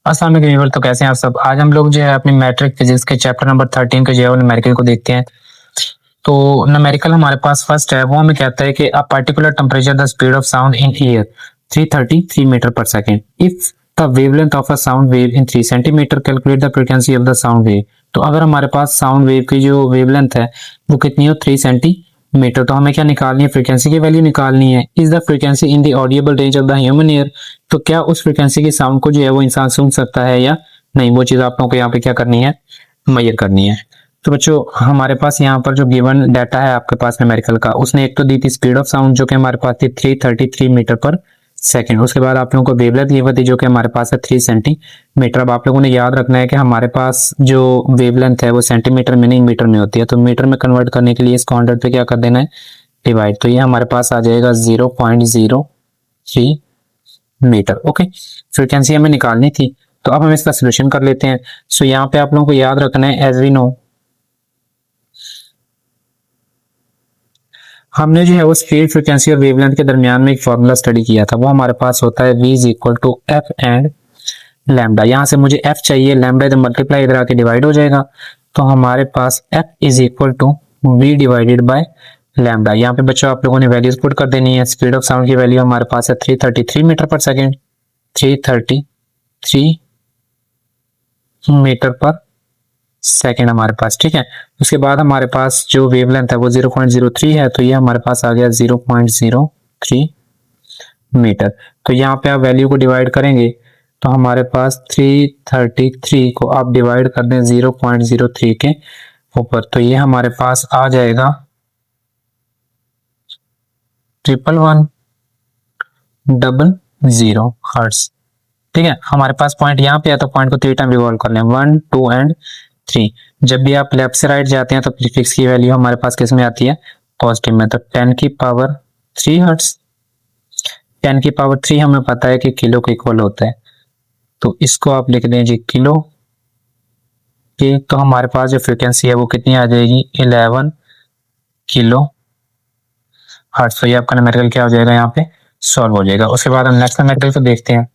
अस्सलाम वालेकुम व्यूअर, तो कैसे हैं आप सब। आज हम लोग जो है अपनी मैट्रिक फिजिक्स के चैप्टर नंबर 13 के जो है न्यूमेरिकल को देखते हैं। तो न्यूमेरिकल हमारे पास फर्स्ट है, वो हमें कहता है कि a particular temperature the speed of sound in air 333 metre per second if the wavelength of a sound wave in 3 centimetre calculate the frequency of the sound wave. तो अगर हमारे पास साउंड वेव की जो वेवलेंथ है वो कितनी हो, 3 centimetre, तो हमें क्या निकालनी है, फ्रीक्वेंसी की वैल्यू निकालनी है। Is the frequency in the audible range of the human ear, तो क्या उस फ्रीक्वेंसी की साउंड को जो है वो इंसान सुन सकता है या नहीं, वो चीज आप लोगों को यहाँ पे क्या करनी है, मेजर करनी है। तो बच्चों हमारे पास यहाँ पर जो गिवन डाटा है आपके पास न्यूमेरिकल का, उसने एक तो दी थी स्पीड ऑफ साउंड जो कि हमारे पास थी 333 मीटर पर सेकंड। उसके बाद आप लोगों को वेवलेंथ गिवन थी जो कि हमारे पास है 3 सेंटीमीटर। अब आप लोगों ने याद रखना है कि हमारे पास जो वेवलेंथ है वो सेंटीमीटर में नहीं मीटर में होती है, तो मीटर में कन्वर्ट करने के लिए इसको 100 पे क्या कर देना है, डिवाइड। तो ये हमारे पास आ जाएगा 0.03 मीटर। ओके, फ्रीक्वेंसी हमें निकालनी थी, तो अब हम इसका सोल्यूशन कर लेते हैं। सो यहाँ पे आप लोगों को याद रखना है, एज वी नो हमने जो है वो स्पीड, फ्रीक्वेंसी और वेवलेंथ के दरमियान में एक फॉर्मूला स्टडी किया था, वो हमारे पास होता है v is equal to f and lambda. यहाँ से मुझे f चाहिए, लैम्डा इधर मल्टीप्लाई इधर आके डिवाइड हो जाएगा, तो हमारे पास f is equal to v divided by lambda. यहाँ पे बच्चों आप लोगों ने वैल्यूज पुट कर देनी है। स्पीड ऑफ साउंड की वैल्यू हमारे पास है 333 metre per second, 333 metre per second हमारे पास, ठीक है। उसके बाद हमारे पास जो वेवलेंथ है वो 0.03 है, तो ये हमारे पास आ गया 0.03 मीटर। तो यहाँ पे आप वैल्यू को डिवाइड करेंगे तो हमारे पास 333 को आप डिवाइड कर दें 0.03 के ऊपर, तो ये हमारे पास आ जाएगा 1110 हर्ट्ज, ठीक है। हमारे पास पॉइंट यहाँ पे है तो पॉइंट को 3 टाइम रिवॉल्व कर लें, 1 2 एंड 3। जब भी आप लेफ्ट से राइट जाते हैं तो प्रीफिक्स की वैल्यू हमारे पास किस में आती है, पॉजिटिव में। तो 10 की पावर 3 हर्ट्ज, 10 की पावर 3 हमें पता है कि किलो के इक्वल होता है, तो इसको आप लिख दें जी किलो के। तो हमारे पास जो फ्रीक्वेंसी है वो कितनी आ जाएगी, 11 किलो हर्ट्ज। तो ये आपका न्यूमेरिकल क्या हो जाएगा, यहाँ पे सॉल्व हो जाएगा। उसके बाद हम नेक्स्ट न्यूमेरिकल को देखते हैं।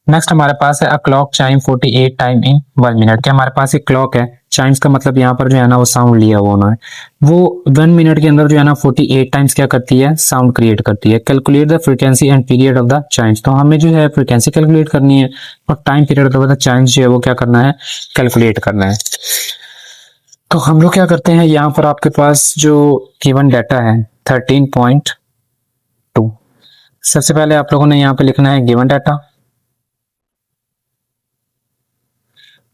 नेक्स्ट हमारे पास है a clock chyme 48 time in 1 minute. क्या हमारे पास एक क्लॉक है, चाइम्स का मतलब यहाँ पर जो है ना वो साउंड लिया हुआ उन्होंने, वो 1 मिनट के अंदर जो है ना 48 टाइम्स क्या करती है, साउंड क्रिएट करती है। Calculate the frequency and period of the Chimes, तो हमें जो है फ्रीक्वेंसी कैलकुलेट करनी है और time period of the Chimes जो है वो क्या करना है, कैलकुलेट करना है। तो हम लोग क्या करते हैं, यहाँ पर आपके पास जो गिवन डाटा है 13.2, सबसे पहले आप लोगों ने यहाँ पे लिखना है गिवन डाटा।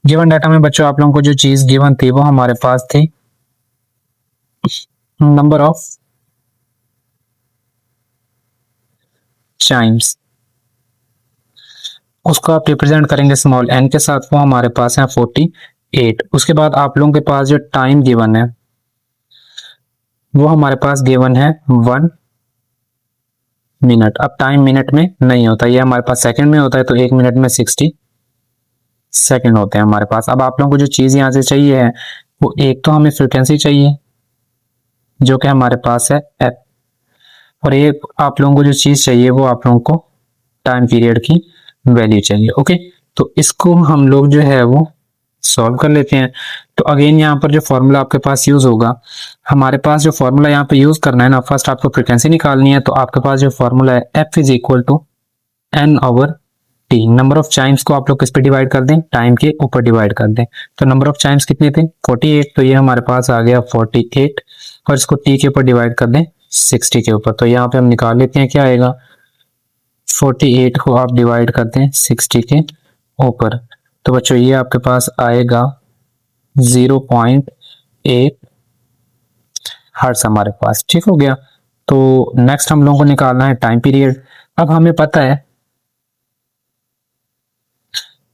गिवन डाटा में बच्चों आप लोगों को जो चीज गिवन थी वो हमारे पास थी नंबर ऑफ चाइम्स, उसको आप रिप्रेजेंट करेंगे स्मॉल n के साथ, वो हमारे पास है 48। उसके बाद आप लोगों के पास जो टाइम गिवन है वो हमारे पास गिवन है 1 मिनट। अब टाइम मिनट में नहीं होता, ये हमारे पास सेकंड में होता है, तो 1 मिनट में 60 सेकंड होते हैं हमारे पास। अब आप लोगों को जो चीज यहाँ से चाहिए है वो एक तो हमें फ्रीक्वेंसी चाहिए जो कि हमारे पास है f, और एक आप लोगों को जो चीज चाहिए वो आप लोगों को टाइम पीरियड की वैल्यू चाहिए। ओके, तो इसको हम लोग जो है वो सॉल्व कर लेते हैं। तो अगेन यहाँ पर जो फॉर्मूला आपके पास यूज होगा, हमारे पास जो फॉर्मूला यहाँ पे यूज करना है ना, फर्स्ट आपको फ्रीक्वेंसी निकालनी है, तो आपके पास जो फॉर्मूला है f is equal to n over t. Number of chimes को आप लोग किस पे डिवाइड कर दें, टाइम के ऊपर डिवाइड कर दें। तो नंबर ऑफ चाइम्स कितने थे, 48, तो ये हमारे पास आ गया 48, और इसको टी के ऊपर डिवाइड कर दें 60 के ऊपर। तो यहाँ पे हम निकाल लेते हैं क्या आएगा, 48 को आप डिवाइड कर दें 60 के ऊपर, तो बच्चों ये आपके पास आएगा 0.8 हर्ट्ज हमारे पास, ठीक हो गया। तो नेक्स्ट हम लोगों को निकालना है टाइम पीरियड। अब हमें पता है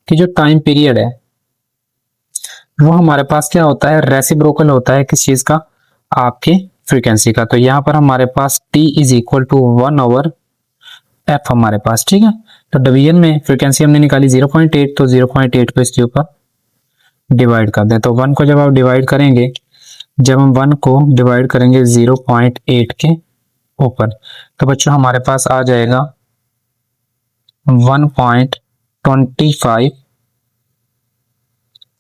कि जो टाइम पीरियड है वो हमारे पास क्या होता है, रेसिप्रोकल होता है किस चीज का, आपके फ्रीक्वेंसी का। तो यहाँ पर हमारे पास t is equal to 1 over f हमारे पास, ठीक है। तो डिवीजन में फ्रीक्वेंसी हमने निकाली 0.8, तो 0.8 को इसके ऊपर डिवाइड कर दें। तो 1 को जब आप डिवाइड करेंगे, जब हम 1 को डिवाइड करेंगे 0.8 के ऊपर, तो बच्चों हमारे पास आ जाएगा 25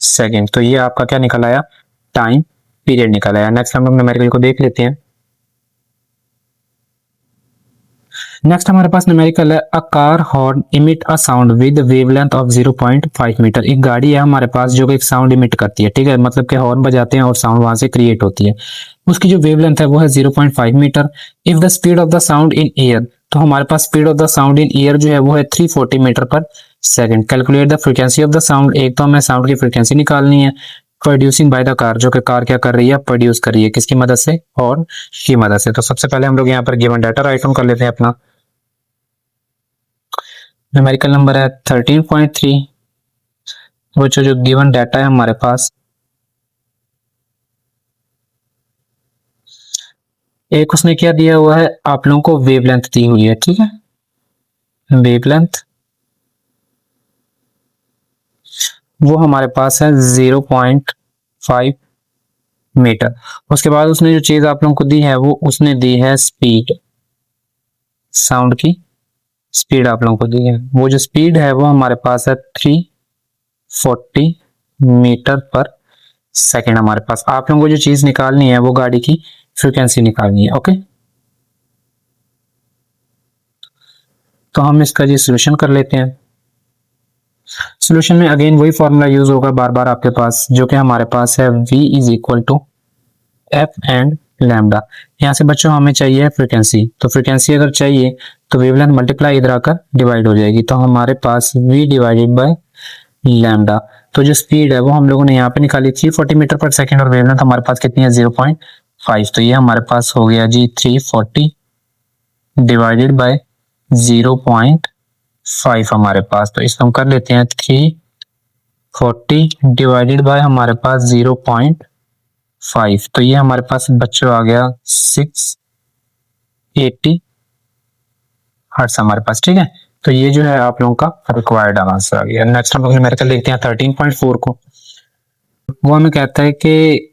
सेकेंड। तो ये आपका क्या निकल आया, टाइम पीरियड निकल आया। नेक्स्ट हम लोग न्यूमेरिकल को देख लेते हैं। नेक्स्ट हमारे पास न्यूमेरिकल है, a car horn emit a sound with wavelength of 0.5 metre. एक गाड़ी है हमारे पास जो कि एक साउंड इमिट करती है, ठीक है, मतलब कि हॉर्न बजाते हैं और साउंड वहां से क्रिएट होती है। उसकी जो वेवलेंथ है वो है 0.5 metre. If the speed of the sound in air, तो हमारे पास speed of the sound in air जो है वो है 340 metre per second. Calculate the frequency of the sound, एक तो हमें साउंड की फ्रीक्वेंसी निकालनी है। प्रोड्यूसिंग बाय द कार, जो कि कार क्या कर रही है, प्रोड्यूस कर रही है, किसकी मदद से, हॉर्न की मदद से। तो सबसे पहले हम लोग यहाँ पर गिवन डाटा राइट डाउन कर लेते हैं अपना। न्यूमेरिकल नंबर है 13.3। बच्चों जो गिवन डाटा है हमारे पास, एक उसने क्या दिया हुआ है, आप लोगों को वेवलेंथ दी हुई है, ठीक है, वेवलेंथ वो हमारे पास है 0.5 मीटर। उसके बाद उसने जो चीज आप लोगों को दी है वो उसने दी है स्पीड, साउंड की स्पीड आप लोगों को दी है। वो जो स्पीड है वो हमारे पास है 340 मीटर पर सेकेंड हमारे पास। आप लोगों को जो चीज निकालनी है वो गाड़ी की फ्रीक्वेंसी निकालनी है। ओके, तो हम इसका जी सोल्यूशन कर लेते हैं। सोल्यूशन में अगेन वही फॉर्मूला यूज होगा बार बार आपके पास, जो कि हमारे पास है v is equal to f and lambda. यहाँ से बच्चों हमें चाहिए फ्रीक्वेंसी, तो फ्रीक्वेंसी अगर चाहिए तो वेवलेंथ मल्टीप्लाई इधर आकर डिवाइड हो जाएगी, तो हमारे पास v डिवाइडेड बाय लैम्डा। तो जो स्पीड है वो हम लोगों ने यहाँ पे निकाली 340 मीटर पर सेकेंड, और वेवलेंथ हमारे पास कितनी है 0.5। तो ये हमारे पास हो गया जी 340 डिवाइडेड बाय 0.5 हमारे पास। तो इसको हम कर लेते हैं 340 डिवाइडेड बाय हमारे पास 0.5। तो ये हमारे पास बच्चों आ गया 680 हर्ट्ज हमारे पास, ठीक है। तो ये जो है आप लोगों का रिक्वायर्ड आंसर आ गया। नेक्स्ट हम लोग न्यूमेरिकल देखते हैं 13.4 को। वो हमें कहता है कि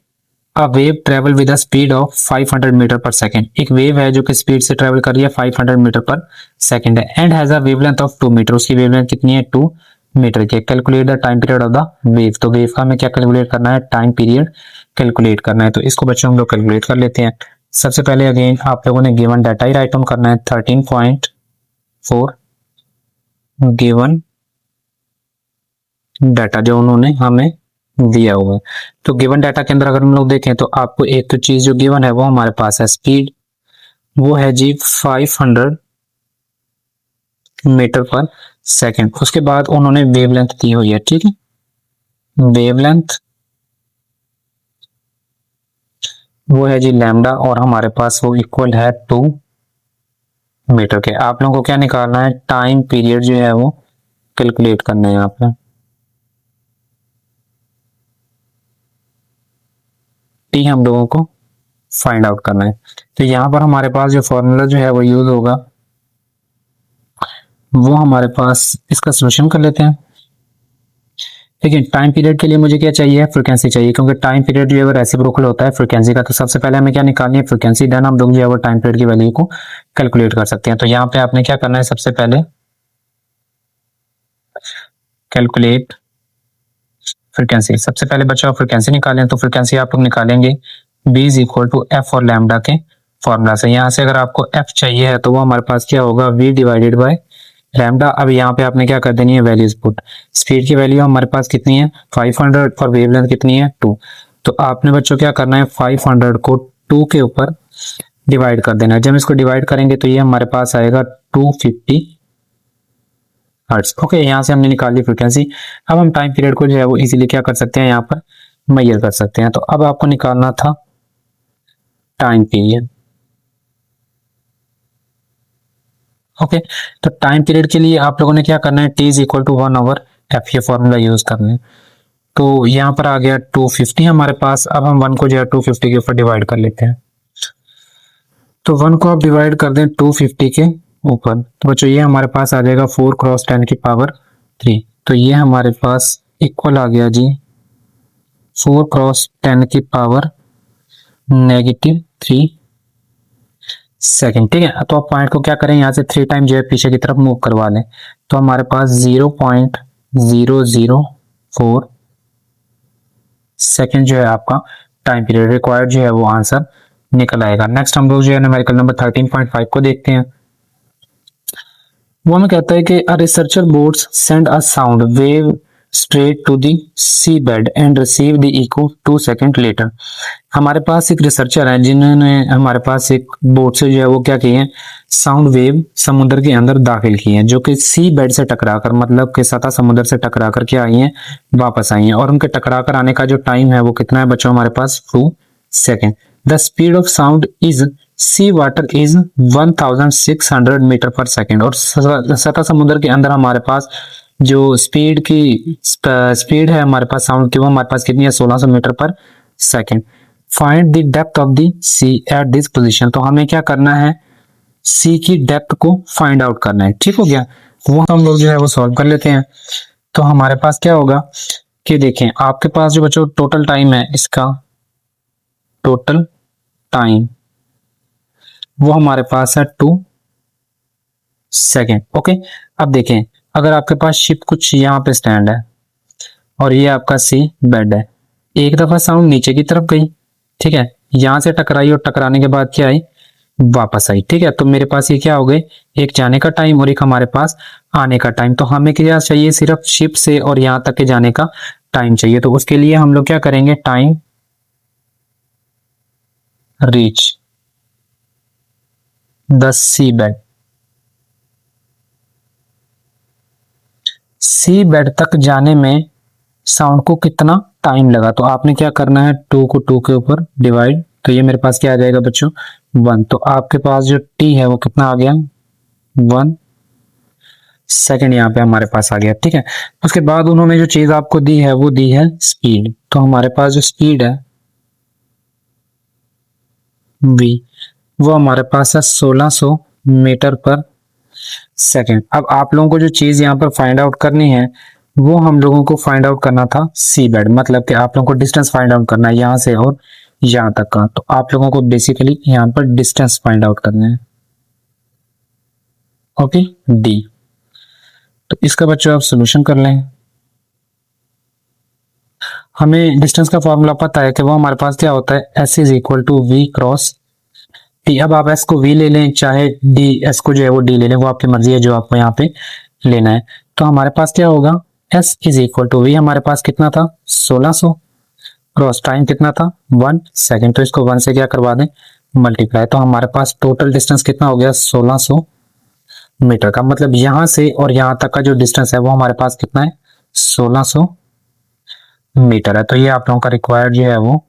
a wave travel with a speed of 500 metre per second. एक वेव है जो कि स्पीड से ट्रेवल कर रही है 500 मीटर पर सेकेंड है, and has a wavelength of 2 metre. उसकी वेवलेंथ कितनी है, 2 मीटर की। Calculate the time period of the wave, तो वेव का हमें क्या कैलकुलेट करना है, टाइम पीरियड कैलकुलेट करना है। तो इसको बच्चों हम लोग कैलकुलेट कर लेते हैं। सबसे पहले अगेन आप लोगों ने गिवन डाटा ही राइट डाउन करना है। 13.4 गिवन डाटा जो उन्होंने हमें दिया हुआ है। तो गिवन डाटा के अंदर अगर हम लोग देखें तो आपको एक तो चीज जो गिवन है वो हमारे पास है स्पीड, वो है जी 500 मीटर पर सेकेंड। उसके बाद उन्होंने वेवलेंथ दी हुई है, ठीक है, वेवलेंथ वो है जी लैम्डा, और हमारे पास वो इक्वल है 2 मीटर के। आप लोगों को क्या निकालना है, टाइम पीरियड जो है वो कैलकुलेट करना है यहाँ पे। टी हम लोगों को फाइंड आउट करना है। तो यहाँ पर हमारे पास जो फॉर्मूला जो है वो यूज होगा, वो हमारे पास, इसका सोल्यूशन कर लेते हैं। लेकिन टाइम पीरियड के लिए मुझे क्या चाहिए, फ्रीक्वेंसी चाहिए, क्योंकि टाइम पीरियड जो है रेसिप्रोकल होता है फ्रीक्वेंसी का। तो सबसे पहले हमें क्या निकालनी है, फ्रीक्वेंसी। देन हम लोग जो है वो टाइम पीरियड की वैल्यू को कैलकुलेट कर सकते हैं। तो यहाँ पे आपने क्या करना है, सबसे पहले कैलकुलेट फ्रीक्वेंसी। सबसे पहले बच्चों आप फ्रीक्वेंसी निकालें, तो फ्रीक्वेंसी आप लोग निकालेंगे b is equal to f और लैम्डा के फॉर्मूला से। यहाँ से अगर आपको f चाहिए है तो वो हमारे पास क्या होगा, v डिवाइडेड बाय लैम्डा। अब यहाँ पे आपने क्या कर देनी है, वैल्यूज पुट। स्पीड की वैल्यू हमारे पास कितनी है 500 और वेवलेंथ कितनी है 2। तो आपने बच्चों क्या करना है, 500 को 2 के ऊपर डिवाइड कर देना है। जब इसको डिवाइड करेंगे तो ये हमारे पास आएगा 250 हर्ट्ज। ओके, यहाँ से हमने निकाल ली फ्रीक्वेंसी। अब हम टाइम पीरियड को जो है वो इजीली क्या कर सकते हैं, यहाँ पर मेजर कर सकते हैं। तो अब आपको निकालना था टाइम पीरियड। ओके, तो टाइम पीरियड के लिए आप लोगों ने क्या करना है, t is equal to 1 over f, ये फॉर्मूला यूज करना है। तो यहाँ पर आ गया 250 हमारे पास। अब हम 1 को जो है 250 के ऊपर डिवाइड कर लेते हैं। तो 1 को आप डिवाइड कर दें 250 के ऊपर, तो बच्चों ये हमारे पास आ जाएगा 4 क्रॉस 10 की पावर 3। तो ये हमारे पास इक्वल आ गया जी 4 क्रॉस 10 की पावर -3 सेकेंड, ठीक है। तो आप पॉइंट को क्या करें, यहाँ से 3 टाइम जो है पीछे की तरफ मूव करवा लें। तो हमारे पास 0.3 0.004 सेकेंड जो है आपका टाइम पीरियड रिक्वायर्ड जो है वो आंसर निकल आएगा। नेक्स्ट हम लोग जो है न्यूमेरिकल नंबर 13.5 को देखते हैं। वो हमें कहता है कि a researcher boats send a sound wave straight to the seabed and receive the echo 2 second later. हमारे पास एक रिसर्चर है जिन्होंने हमारे पास एक बोट से जो है वो क्या किए हैं, साउंड वेव समुद्र के अंदर दाखिल की हैं, जो कि सी बेड से टकराकर मतलब कि सतह समुद्र से टकराकर क्या आई हैं, वापस आई हैं। और उनके टकराकर आने का जो टाइम है वो कितना है बच्चों हमारे पास 2 second. The speed of sound is sea water is 1600 metre per second. और सतह समुद्र के अंदर हमारे पास जो स्पीड है हमारे पास साउंड की, वो हमारे पास कितनी है 1600 metre per second. Find the depth of the sea at this position. तो हमें क्या करना है, सी की डेप्थ को फाइंड आउट करना है। ठीक हो गया, वो हम लोग जो है वो सॉल्व कर लेते हैं। तो हमारे पास क्या होगा कि देखें आपके पास जो बच्चों टोटल टाइम है, इसका टोटल टाइम वो हमारे पास है 2 सेकेंड। ओके, अब देखें अगर आपके पास शिप कुछ यहाँ पे स्टैंड है और ये आपका सी बेड है, एक दफा साउंड नीचे की तरफ गई, ठीक है, यहां से टकराई और टकराने के बाद क्या आई, वापस आई। ठीक है, तो मेरे पास ये क्या हो गए, एक जाने का टाइम और एक हमारे पास आने का टाइम। तो हमें क्या चाहिए, सिर्फ शिप से और यहां तक के जाने का टाइम चाहिए। तो उसके लिए हम लोग क्या करेंगे, time reach the seabed, seabed तक जाने में साउंड को कितना टाइम लगा। तो आपने क्या करना है, 2 को 2 के ऊपर डिवाइड, तो ये मेरे पास क्या आ जाएगा बच्चों 1। तो आपके पास जो टी है वो कितना आ गया 1 सेकेंड, यहाँ पे हमारे पास आ गया। ठीक है, उसके बाद उन्होंने जो चीज आपको दी है वो दी है स्पीड। तो हमारे पास जो स्पीड है v, वो हमारे पास है 1600 मीटर पर सेकेंड। अब आप लोगों को जो चीज यहाँ पर फाइंड आउट करनी है वो हम लोगों को फाइंड आउट करना था सी बेड, मतलब कि आप लोगों को डिस्टेंस फाइंड आउट करना है यहाँ से और यहाँ तक का। तो आप लोगों को बेसिकली यहाँ पर डिस्टेंस फाइंड आउट करना है। Okay, D. तो इसका बच्चों आप सोल्यूशन कर लें। हमें डिस्टेंस का फॉर्मूला पता है कि वो हमारे पास क्या होता है, s is equal to v cross t. अब आप एस को वी ले लें चाहे डी, एस को जो है वो डी ले लें, वो आपकी मर्जी है जो आपको यहाँ पे लेना है। तो हमारे पास क्या होगा, s is equal to v हमारे पास कितना था 1600 क्रॉस टाइम कितना था 1 सेकेंड। तो इसको 1 से क्या करवा दें, मल्टीप्लाई। तो हमारे पास टोटल डिस्टेंस कितना हो गया 1600 मीटर का, मतलब यहां से और यहां तक का जो डिस्टेंस है वो हमारे पास कितना है 1600 मीटर है। तो ये आप लोगों का रिक्वायर्ड जो है वो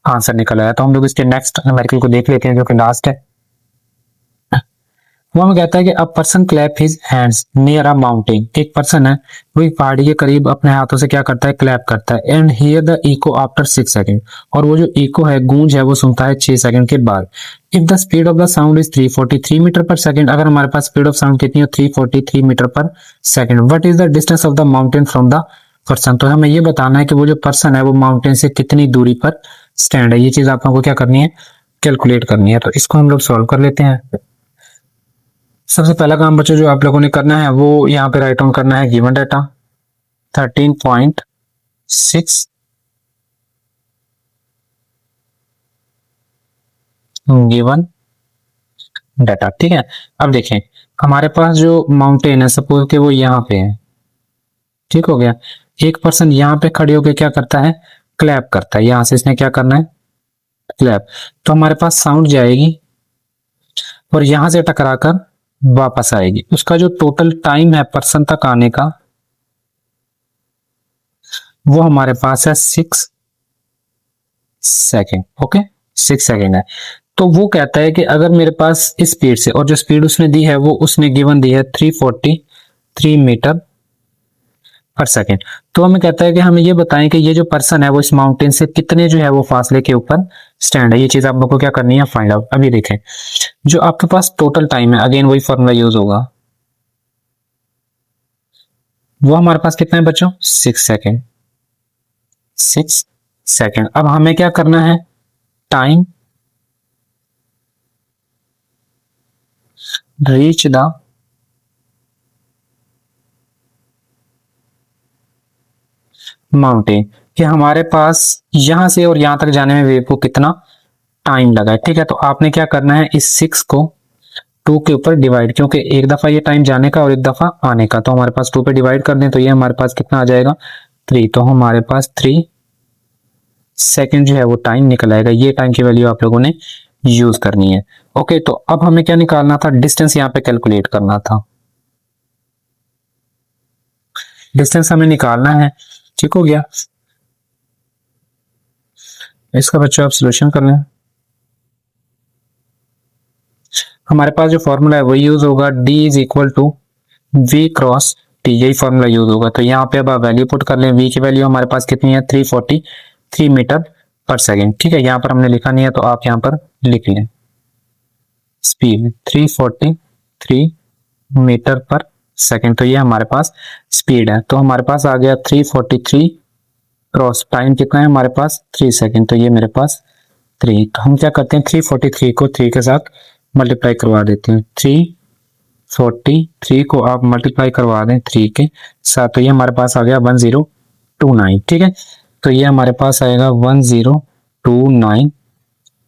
आंसर निकल आया। तो हम लोग इसके नेक्स्ट न्यूमेरिकल को देख लेते हैं जो कि लास्ट है। वो हमें कहता है कि a person clap his hands near a mountain. एक पर्सन है वो एक पहाड़ी के करीब अपने हाथों से क्या करता है, क्लैप करता है। And hear the echo after 6 second, और वो जो इको है, गूंज है, वो सुनता है 6 सेकंड के बाद। If the speed of the sound is 343 metre per second, अगर हमारे पास स्पीड ऑफ साउंड कितनी है 343 metre per second, what is the distance of the mountain from the person. तो हमें ये बताना है कि वो जो पर्सन है वो माउंटेन से कितनी दूरी पर स्टैंड है। ये चीज आप लोगों को क्या करनी है, कैलकुलेट करनी है। तो इसको हम लोग सॉल्व कर लेते हैं। सबसे पहला काम बच्चों जो आप लोगों ने करना है वो यहाँ पे राइट ऑन करना है गिवन डाटा 13.6 गिवन डाटा। ठीक है, अब देखें हमारे पास जो माउंटेन है सपोज कि वो यहाँ पे है, ठीक हो गया। एक पर्सन यहाँ पे खड़े होकर क्या करता है, क्लैप करता है। यहां से इसने क्या करना है, क्लैप। तो हमारे पास साउंड जाएगी और यहां से टकराकर वापस आएगी। उसका जो टोटल टाइम है पर्सन तक आने का वो हमारे पास है 6 सेकेंड। ओके, 6 सेकेंड है। तो वो कहता है कि अगर मेरे पास इस स्पीड से, और जो स्पीड उसने दी है वो उसने गिवन दी है 343 मीटर पर सेकेंड। तो हमें कहता है कि हमें ये बताएं कि ये जो पर्सन है वो इस माउंटेन से कितने जो है वो फासले के ऊपर स्टैंड है। ये चीज आप लोग को क्या करनी है, फाइंड आउट। अभी देखें जो आपके पास टोटल टाइम है, अगेन वही फॉर्मूला यूज होगा, वो हमारे पास कितना है बच्चों 6 सेकेंड। 6 सेकेंड। अब हमें क्या करना है, टाइम रीच द माउंटेन कि हमारे पास यहां से और यहां तक जाने में वेव को कितना टाइम लगा है। ठीक है, तो आपने क्या करना है, इस 6 को 2 के ऊपर डिवाइड, क्योंकि एक दफा ये टाइम जाने का और एक दफा आने का, तो हमारे पास 2 पे डिवाइड कर दें तो ये हमारे पास कितना आ जाएगा 3। तो हमारे पास 3 सेकंड जो है वो टाइम निकल आएगा। ये टाइम की वैल्यू आप लोगों ने यूज करनी है। ओके, तो अब हमें क्या निकालना था, डिस्टेंस यहाँ पे कैलकुलेट करना था। डिस्टेंस हमें निकालना है। ठीक हो गया, इसका बच्चों आप सोल्यूशन कर लें। हमारे पास जो फॉर्मूला है वो यूज होगा, d is equal to v cross t, यही फॉर्मूला यूज होगा। तो यहाँ पे अब आप वैल्यू पुट कर लें। v की वैल्यू हमारे पास कितनी है 343 मीटर पर सेकेंड। ठीक है, यहाँ पर हमने लिखा नहीं है तो आप यहाँ पर लिख लें। स्पीड 343 मीटर पर सेकेंड, तो ये हमारे पास स्पीड है। तो हमारे पास आ गया 343 क्रॉस टाइम कितना है हमारे पास 3 सेकेंड, तो ये मेरे पास 3। तो हम क्या करते हैं 343 को 3 के साथ मल्टीप्लाई करवा देते हैं। 343 को आप मल्टीप्लाई करवा दें 3 के साथ, तो ये हमारे पास आ गया 1029। ठीक है, तो ये हमारे पास आएगा 1029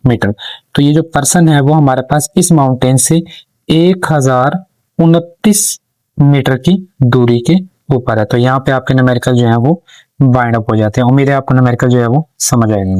मीटर। तो ये जो पर्सन है वो हमारे पास इस माउंटेन से 1029 मीटर की दूरी के ऊपर है। तो यहाँ पे आपके न्यूमेरिकल जो है वो बाइंड अप हो जाते हैं। उम्मीद है आपको न्यूमेरिकल जो है वो समझ आएगा।